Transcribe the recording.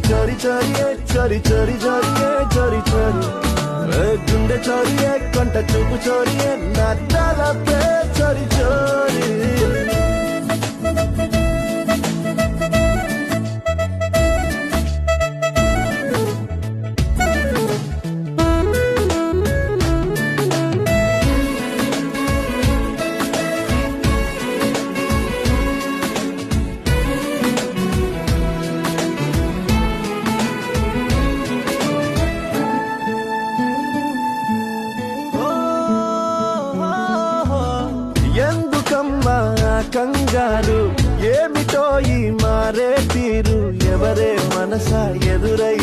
చోరి చోరి చోరి చోరి చోరి చోరి చోరి గుండె చోరి కొంట చూపు చోరి నా తలపే చోరి చోరి ఎందుకమ్మా కంగారు ఏమిటో ఈ మారే తీరు ఎవరే మనసా ఎదురై